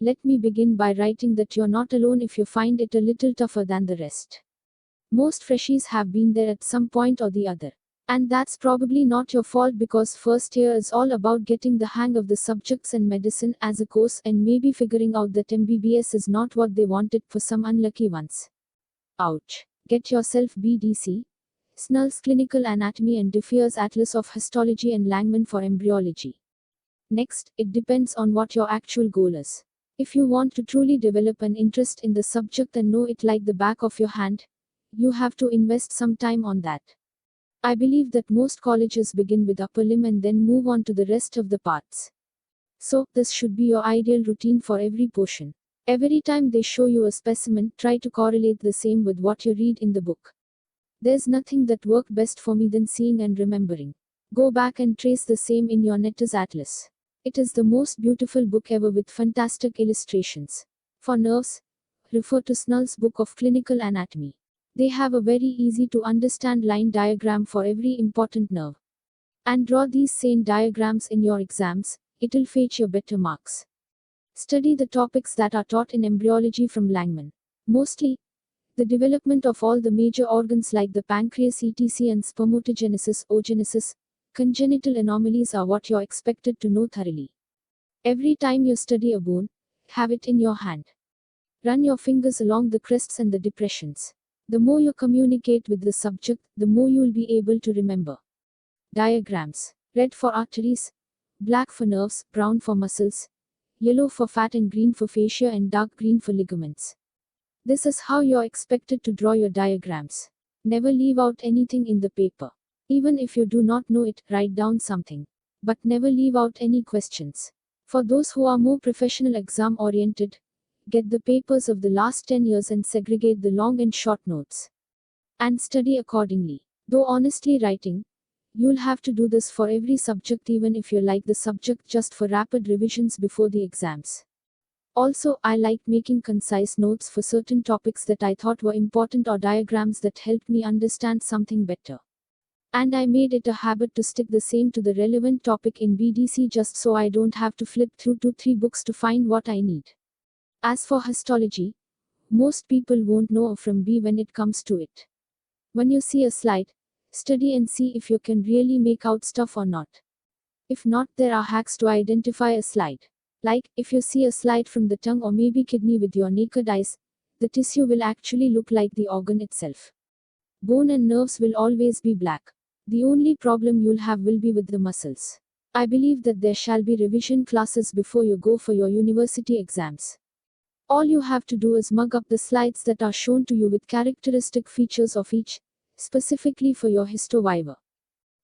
Let me begin by writing that you're not alone if you find it a little tougher than the rest. Most freshies have been there at some point or the other. And that's probably not your fault because first year is all about getting the hang of the subjects and medicine as a course and maybe figuring out that MBBS is not what they wanted for some unlucky ones. Ouch. Get yourself BDC, Snell's Clinical Anatomy and Differ's Atlas of Histology and Langman for Embryology. Next, it depends on what your actual goal is. If you want to truly develop an interest in the subject and know it like the back of your hand, you have to invest some time on that. I believe that most colleges begin with upper limb and then move on to the rest of the parts. So, this should be your ideal routine for every portion. Every time they show you a specimen, try to correlate the same with what you read in the book. There's nothing that worked best for me than seeing and remembering. Go back and trace the same in your Netter's Atlas. It is the most beautiful book ever with fantastic illustrations. For nerves, refer to Snell's Book of Clinical Anatomy. They have a very easy to understand line diagram for every important nerve. And draw these same diagrams in your exams, it'll fetch your better marks. Study the topics that are taught in embryology from Langman. Mostly, the development of all the major organs like the pancreas etc. and spermatogenesis, oogenesis, congenital anomalies are what you're expected to know thoroughly. Every time you study a bone, have it in your hand. Run your fingers along the crests and the depressions. The more you communicate with the subject, the more you'll be able to remember. Diagrams. Red for arteries, black for nerves, brown for muscles, yellow for fat and green for fascia and dark green for ligaments. This is how you're expected to draw your diagrams. Never leave out anything in the paper. Even if you do not know it, write down something. But never leave out any questions. For those who are more professional exam oriented, get the papers of the last 10 years and segregate the long and short notes. And study accordingly. Though honestly writing, you'll have to do this for every subject even if you like the subject just for rapid revisions before the exams. Also, I like making concise notes for certain topics that I thought were important or diagrams that helped me understand something better. And I made it a habit to stick the same to the relevant topic in BDC just so I don't have to flip through 2-3 books to find what I need. As for histology, most people won't know A from B when it comes to it. When you see a slide, study and see if you can really make out stuff or not. If not, there are hacks to identify a slide. Like, if you see a slide from the tongue or maybe kidney with your naked eyes, the tissue will actually look like the organ itself. Bone and nerves will always be black. The only problem you'll have will be with the muscles. I believe that there shall be revision classes before you go for your university exams. All you have to do is mug up the slides that are shown to you with characteristic features of each, specifically for your histo viva.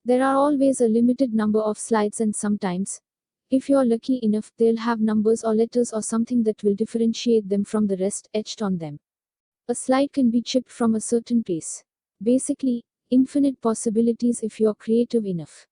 There are always a limited number of slides and sometimes, if you're lucky enough, they'll have numbers or letters or something that will differentiate them from the rest etched on them. A slide can be chipped from a certain place. Basically, infinite possibilities if you're creative enough.